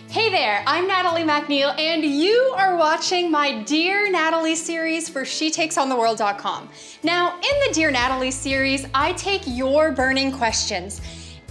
Hey there, I'm Natalie McNeil, and you are watching my Dear Natalie series for shetakesontheworld.com. Now, in the Dear Natalie series, I take your burning questions,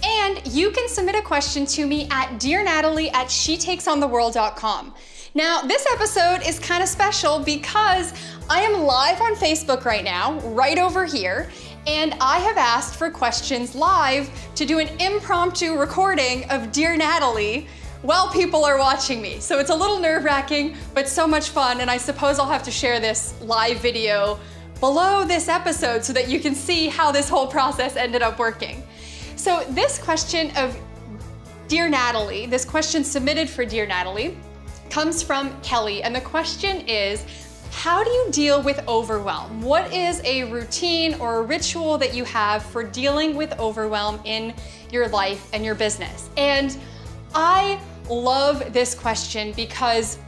and you can submit a question to me at dearnatalie@shetakesontheworld.com. Now, this episode is kind of special because I am live on Facebook right now, right over here, and I have asked for questions live to do an impromptu recording of Dear Natalie while people are watching me. So it's a little nerve-wracking, but so much fun, and I suppose I'll have to share this live video below this episode so that you can see how this whole process ended up working. So this question of Dear Natalie, this question submitted for Dear Natalie, comes from Kelly, and the question is, how do you deal with overwhelm? What is a routine or a ritual that you have for dealing with overwhelm in your life and your business? And I love this question because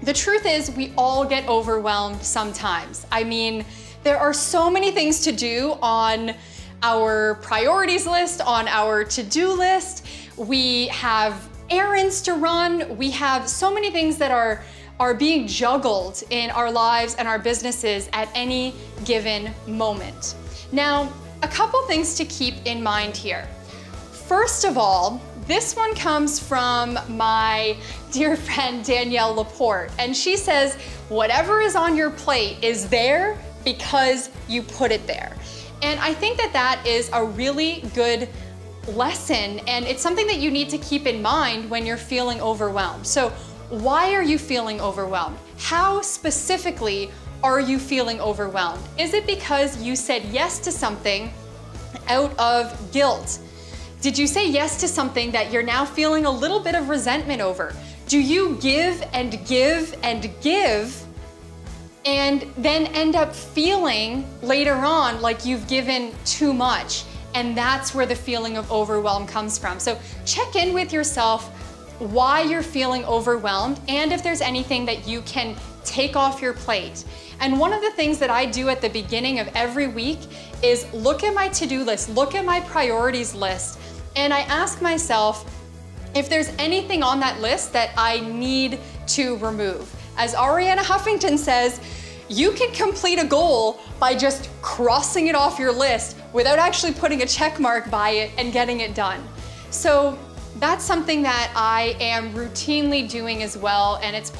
the truth is we all get overwhelmed sometimes. I mean, there are so many things to do on our priorities list, on our to-do list. We have errands to run. We have so many things that are being juggled in our lives and our businesses at any given moment. Now, a couple things to keep in mind here. First of all, this one comes from my dear friend Danielle LaPorte, and she says, whatever is on your plate is there because you put it there. And I think that that is a really good lesson, and it's something that you need to keep in mind when you're feeling overwhelmed. So why are you feeling overwhelmed? How specifically are you feeling overwhelmed? Is it because you said yes to something out of guilt? Did you say yes to something that you're now feeling a little bit of resentment over? Do you give and give and give and then end up feeling later on like you've given too much? And that's where the feeling of overwhelm comes from. So check in with yourself why you're feeling overwhelmed and if there's anything that you can take off your plate. And one of the things that I do at the beginning of every week is look at my to-do list, look at my priorities list, and I ask myself if there's anything on that list that I need to remove. As Arianna Huffington says, you can complete a goal by just crossing it off your list without actually putting a check mark by it and getting it done. So that's something that I am routinely doing as well, and it's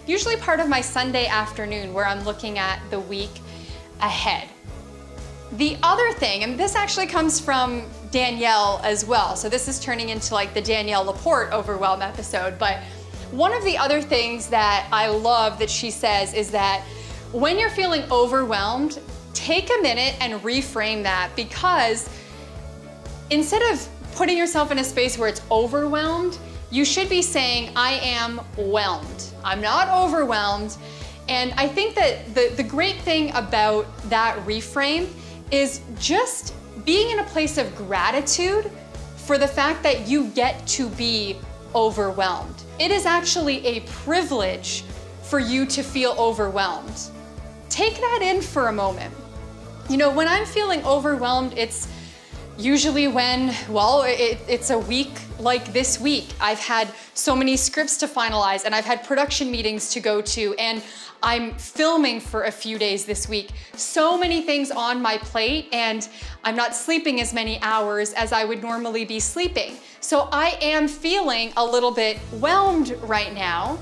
usually part of my Sunday afternoon where I'm looking at the week ahead. The other thing, and this actually comes from Danielle as well, so this is turning into like the Danielle LaPorte overwhelm episode, but one of the other things that I love that she says is that when you're feeling overwhelmed, take a minute and reframe that, because instead of putting yourself in a space where it's overwhelmed, you should be saying, I am whelmed. I'm not overwhelmed. And I think that the great thing about that reframe is just being in a place of gratitude for the fact that you get to be overwhelmed. It is actually a privilege for you to feel overwhelmed. Take that in for a moment. You know, when I'm feeling overwhelmed, it's usually when, well, it's a week like this week. I've had so many scripts to finalize, and I've had production meetings to go to, and I'm filming for a few days this week. So many things on my plate, and I'm not sleeping as many hours as I would normally be sleeping. So I am feeling a little bit whelmed right now,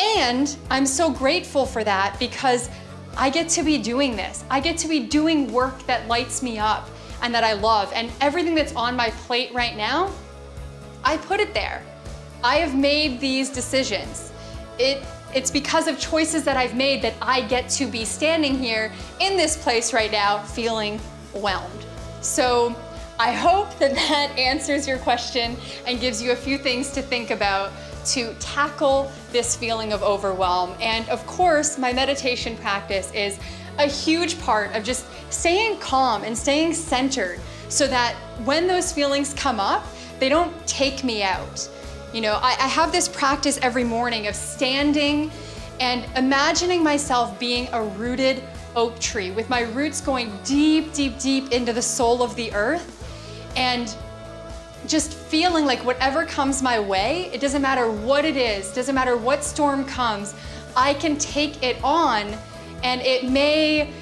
and I'm so grateful for that because I get to be doing this. I get to be doing work that lights me up and that I love, and everything that's on my plate right now, I put it there. I have made these decisions. It's because of choices that I've made that I get to be standing here in this place right now feeling whelmed. So I hope that that answers your question and gives you a few things to think about to tackle this feeling of overwhelm. And of course, my meditation practice is a huge part of just staying calm and staying centered so that when those feelings come up, they don't take me out. You know, I have this practice every morning of standing and imagining myself being a rooted oak tree with my roots going deep, deep, deep into the soul of the earth. And just feeling like whatever comes my way, it doesn't matter what it is, doesn't matter what storm comes, I can take it on, and it may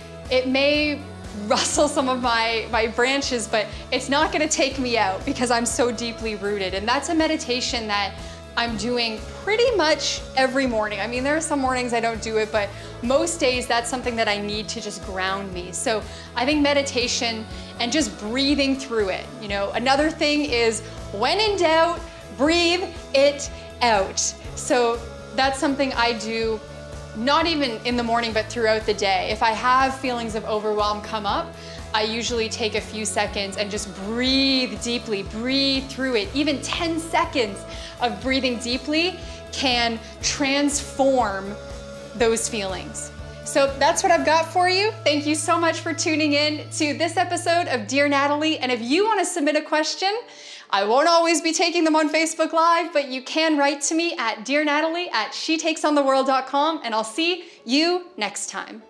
rustle some of my branches, but it's not gonna take me out because I'm so deeply rooted. And that's a meditation that I'm doing pretty much every morning. I mean, there are some mornings I don't do it, but most days that's something that I need to just ground me. So I think meditation and just breathing through it. You know, another thing is when in doubt, breathe it out. So that's something I do not even in the morning, but throughout the day. If I have feelings of overwhelm come up, I usually take a few seconds and just breathe deeply, breathe through it. Even 10 seconds of breathing deeply can transform those feelings. So that's what I've got for you. Thank you so much for tuning in to this episode of Dear Natalie. And if you want to submit a question, I won't always be taking them on Facebook Live, but you can write to me at dearnatalie@shetakesontheworld.com, and I'll see you next time.